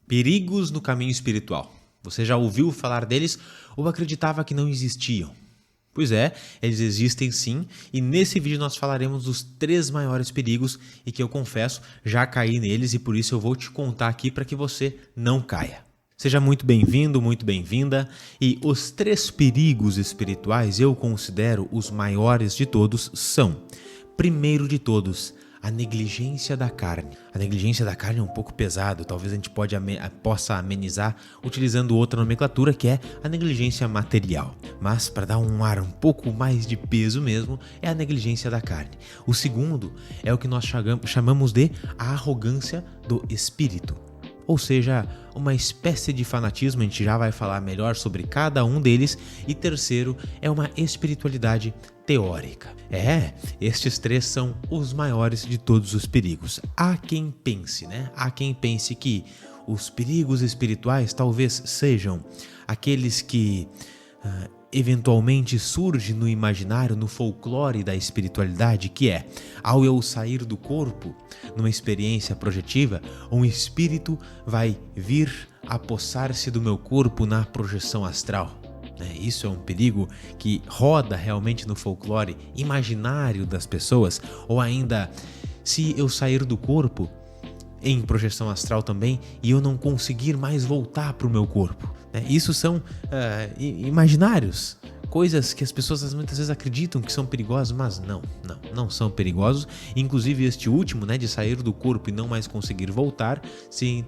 Perigos no caminho espiritual. Você já ouviu falar deles ou acreditava que não existiam? Pois é, eles existem sim, e nesse vídeo nós falaremos dos 3 maiores perigos e que eu confesso, já caí neles e por isso eu vou te contar aqui para que você não caia. Seja muito bem-vindo, muito bem-vinda, e os 3 perigos espirituais eu considero os maiores de todos são, primeiro de todos, a negligência da carne. A negligência da carne é um pouco pesado, talvez a gente possa amenizar utilizando outra nomenclatura que é a negligência material. Mas para dar um ar um pouco mais de peso mesmo, é a negligência da carne. O segundo é o que nós chamamos de a arrogância do espírito. Ou seja, uma espécie de fanatismo, a gente já vai falar melhor sobre cada um deles. E terceiro é uma espiritualidade teórica. Estes 3 são os maiores de todos os perigos. Há quem pense, Há quem pense que os perigos espirituais talvez sejam aqueles que eventualmente surge no imaginário, no folclore da espiritualidade, que é, ao eu sair do corpo, numa experiência projetiva, um espírito vai vir apossar-se do meu corpo na projeção astral. Isso é um perigo que roda realmente no folclore imaginário das pessoas, ou ainda, se eu sair do corpo, em projeção astral também, e eu não conseguir mais voltar para o meu corpo. Isso são imaginários, coisas que as pessoas muitas vezes acreditam que são perigosas, mas não são perigosos. Inclusive este último, de sair do corpo e não mais conseguir voltar,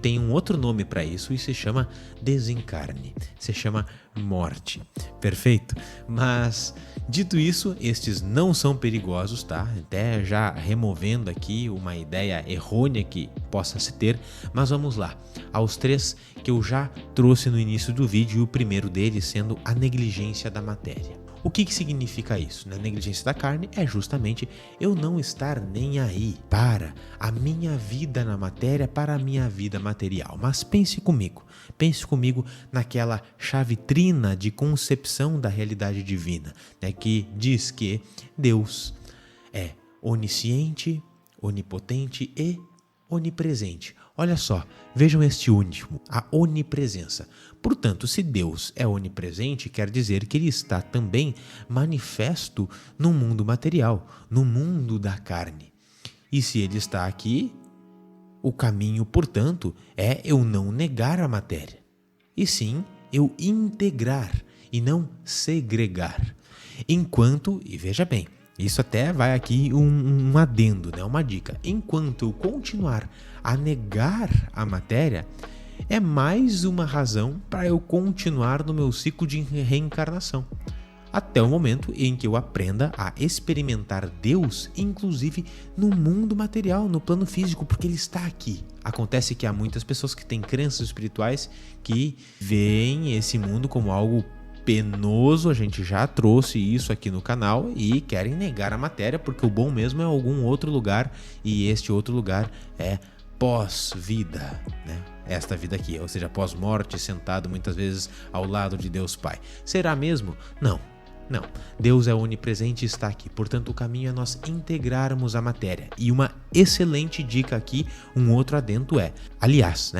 tem um outro nome para isso e se chama desencarne, se chama morte. Perfeito? Mas, dito isso, estes não são perigosos, tá? Até já removendo aqui uma ideia errônea que possa se ter, mas vamos lá, aos 3 que eu já trouxe no início do vídeo, e o primeiro deles sendo a negligência da matéria. O que significa isso? A negligência da carne é justamente eu não estar nem aí para a minha vida na matéria, para a minha vida material. Mas pense comigo naquela chavitrina de concepção da realidade divina, que diz que Deus é onisciente, onipotente e onipresente. Olha só, vejam este último, a onipresença. Portanto, se Deus é onipresente, quer dizer que Ele está também manifesto no mundo material, no mundo da carne. E se Ele está aqui, o caminho, portanto, é eu não negar a matéria, e sim eu integrar e não segregar. Enquanto, e veja bem, isso até vai aqui um adendo, uma dica. Enquanto eu continuar a negar a matéria, é mais uma razão para eu continuar no meu ciclo de reencarnação. Até o momento em que eu aprenda a experimentar Deus, inclusive no mundo material, no plano físico, porque Ele está aqui. Acontece que há muitas pessoas que têm crenças espirituais que veem esse mundo como algo penoso, a gente já trouxe isso aqui no canal, e querem negar a matéria porque o bom mesmo é algum outro lugar, e este outro lugar é pós-vida, Esta vida aqui, ou seja, pós-morte, sentado muitas vezes ao lado de Deus Pai. Será mesmo? Não. Deus é onipresente e está aqui, portanto o caminho é nós integrarmos a matéria. E uma excelente dica aqui, um outro adendo é, aliás,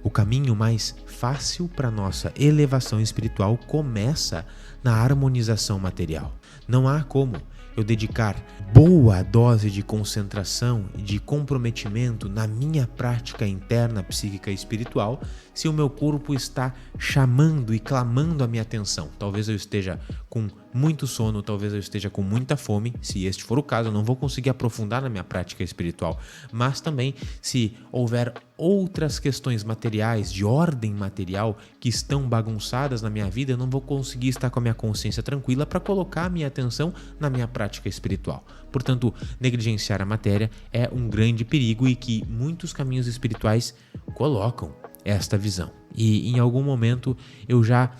o caminho mais fácil para nossa elevação espiritual começa na harmonização material. Não há como eu dedicar boa dose de concentração e de comprometimento na minha prática interna psíquica e espiritual se o meu corpo está chamando e clamando a minha atenção. Talvez eu esteja com muito sono, talvez eu esteja com muita fome. Se este for o caso, eu não vou conseguir aprofundar na minha prática espiritual. Mas também, se houver outras questões materiais, de ordem material, que estão bagunçadas na minha vida, eu não vou conseguir estar com a minha consciência tranquila para colocar a minha atenção na minha prática espiritual. Portanto, negligenciar a matéria é um grande perigo e que muitos caminhos espirituais colocam esta visão. E em algum momento eu já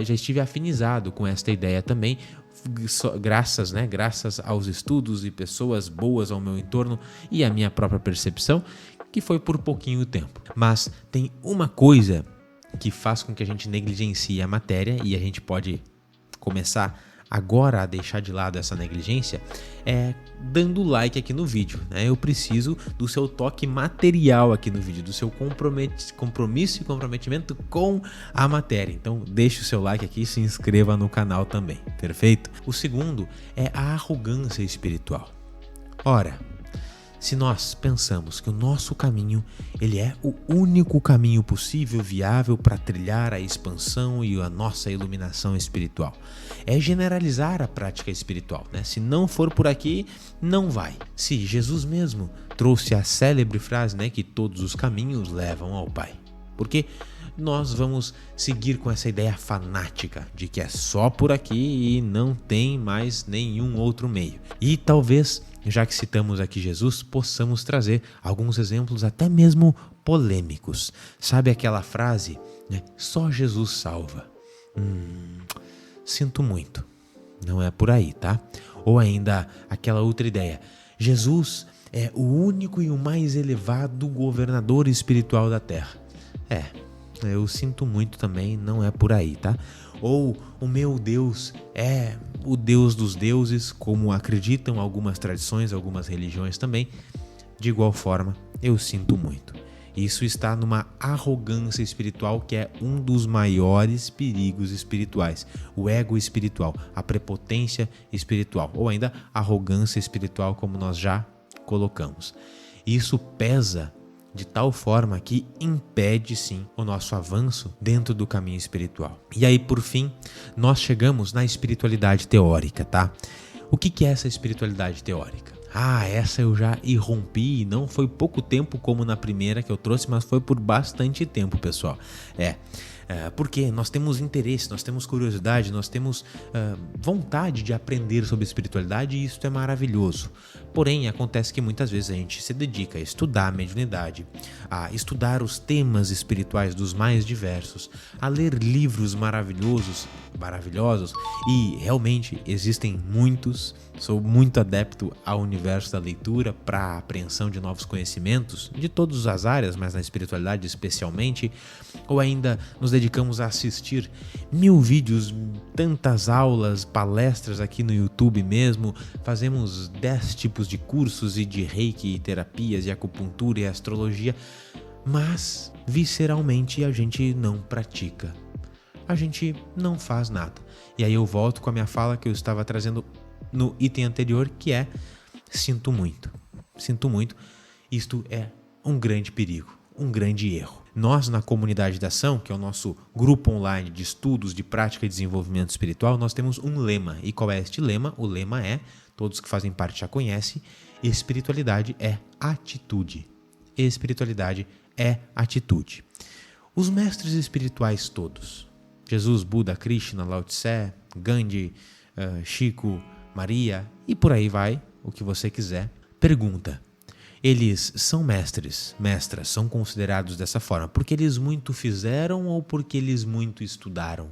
estive afinizado com esta ideia também, graças aos estudos e pessoas boas ao meu entorno e à minha própria percepção, que foi por pouquinho tempo. Mas tem uma coisa que faz com que a gente negligencie a matéria, e a gente pode começar agora a deixar de lado essa negligência é dando like aqui no vídeo, né? Eu preciso do seu toque material aqui no vídeo, do seu compromisso e comprometimento com a matéria. Então deixe o seu like aqui e se inscreva no canal também, perfeito? O segundo é a arrogância espiritual. Ora, se nós pensamos que o nosso caminho ele é o único caminho possível, viável para trilhar a expansão e a nossa iluminação espiritual, é generalizar a prática espiritual, né? Se não for por aqui, não vai. Se Jesus mesmo trouxe a célebre frase, né, que todos os caminhos levam ao Pai. Porque nós vamos seguir com essa ideia fanática de que é só por aqui e não tem mais nenhum outro meio. E talvez, já que citamos aqui Jesus, possamos trazer alguns exemplos até mesmo polêmicos. Sabe aquela frase, né? Só Jesus salva. Sinto muito. Não é por aí, tá? Ou ainda aquela outra ideia. Jesus é o único e o mais elevado governador espiritual da Terra. Eu sinto muito também, não é por aí, tá? Ou o meu Deus é o Deus dos deuses, como acreditam algumas tradições, algumas religiões também. De igual forma, eu sinto muito. Isso está numa arrogância espiritual que é um dos maiores perigos espirituais. O ego espiritual, a prepotência espiritual, ou ainda arrogância espiritual, como nós já colocamos. Isso pesa de tal forma que impede sim o nosso avanço dentro do caminho espiritual. E aí, por fim, nós chegamos na espiritualidade teórica, tá? O que é essa espiritualidade teórica? Essa eu já irrompi e não foi pouco tempo como na primeira que eu trouxe, mas foi por bastante tempo, pessoal. Porque nós temos interesse, nós temos curiosidade, nós temos vontade de aprender sobre espiritualidade e isso é maravilhoso. Porém, acontece que muitas vezes a gente se dedica a estudar a mediunidade, a estudar os temas espirituais dos mais diversos, a ler livros maravilhosos e realmente existem muitos. Sou muito adepto ao universo da leitura para a apreensão de novos conhecimentos, de todas as áreas, mas na espiritualidade especialmente, ou ainda nos dedicamos a assistir 1000 vídeos, tantas aulas, palestras aqui no YouTube mesmo, fazemos 10 tipos de cursos e de reiki, terapias e acupuntura e astrologia, mas visceralmente a gente não pratica, a gente não faz nada. E aí eu volto com a minha fala que eu estava trazendo no item anterior, que é sinto muito. Isto é um grande perigo, um grande erro. Nós na Comunidade da Ação, que é o nosso grupo online de estudos de prática e desenvolvimento espiritual, nós temos um lema. E qual é este lema? O lema é, todos que fazem parte já conhecem, espiritualidade é atitude. Espiritualidade é atitude. Os mestres espirituais todos, Jesus, Buda, Krishna, Lao Tse, Gandhi, Chico, Maria e por aí vai, o que você quiser. Pergunta: eles são mestras, são considerados dessa forma porque eles muito fizeram ou porque eles muito estudaram?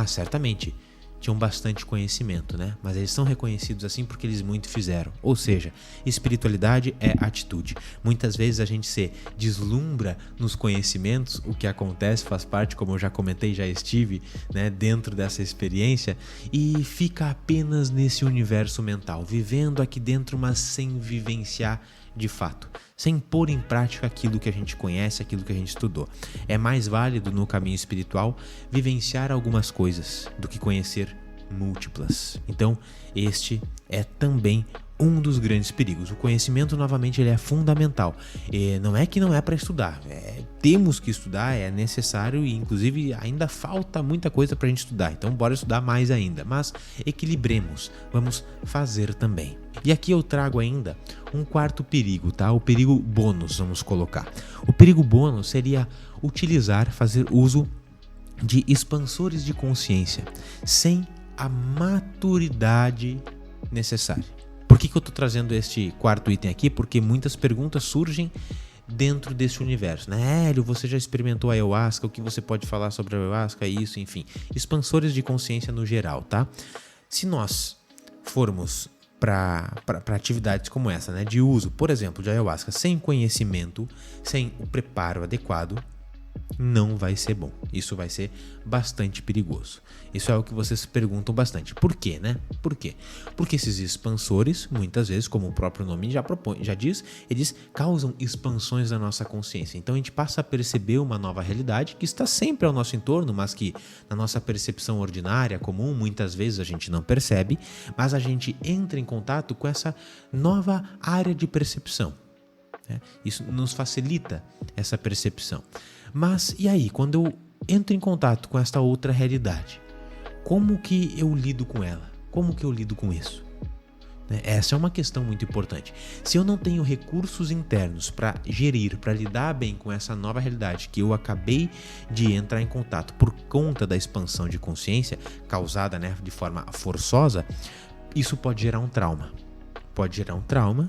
Certamente, tinham bastante conhecimento, né? Mas eles são reconhecidos assim porque eles muito fizeram. Ou seja, espiritualidade é atitude. Muitas vezes a gente se deslumbra nos conhecimentos, o que acontece, faz parte, como eu já comentei, já estive, né, dentro dessa experiência, e fica apenas nesse universo mental, vivendo aqui dentro, mas sem vivenciar de fato, sem pôr em prática aquilo que a gente conhece, aquilo que a gente estudou. É mais válido no caminho espiritual vivenciar algumas coisas do que conhecer múltiplas. Então, este é também um dos grandes perigos. O conhecimento, novamente, ele é fundamental. E não é que não é para estudar. Temos que estudar, é necessário e, inclusive, ainda falta muita coisa para a gente estudar. Então, bora estudar mais ainda. Mas equilibremos. Vamos fazer também. E aqui eu trago ainda um quarto perigo, tá? O perigo bônus, vamos colocar. O perigo bônus seria fazer uso de expansores de consciência sem a maturidade necessária. Por que eu estou trazendo este quarto item aqui? Porque muitas perguntas surgem dentro desse universo, né? Hélio, você já experimentou a ayahuasca? O que você pode falar sobre a ayahuasca? Isso, enfim. Expansores de consciência no geral, tá? Se nós formos para atividades como essa, né? De uso, por exemplo, de ayahuasca, sem conhecimento, sem o preparo adequado, não vai ser bom. Isso vai ser bastante perigoso. Isso é o que vocês perguntam bastante. Por quê, né? Por quê? Porque esses expansores, muitas vezes, como o próprio nome já diz, eles causam expansões da nossa consciência. Então a gente passa a perceber uma nova realidade que está sempre ao nosso entorno, mas que na nossa percepção ordinária, comum, muitas vezes a gente não percebe, mas a gente entra em contato com essa nova área de percepção. Isso nos facilita essa percepção. Mas e aí, quando eu entro em contato com esta outra realidade, como que eu lido com ela? Como que eu lido com isso? Essa é uma questão muito importante. Se eu não tenho recursos internos para gerir, para lidar bem com essa nova realidade que eu acabei de entrar em contato por conta da expansão de consciência causada, de forma forçosa, isso pode gerar um trauma. Pode gerar um trauma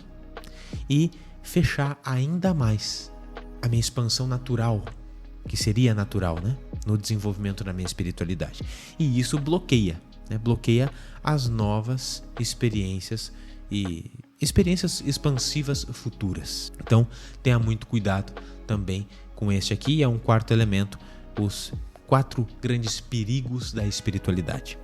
e fechar ainda mais a minha expansão natural, que seria natural, no desenvolvimento da minha espiritualidade. E isso bloqueia as novas experiências e experiências expansivas futuras. Então, tenha muito cuidado também com este aqui. É um quarto elemento, os 4 grandes perigos da espiritualidade.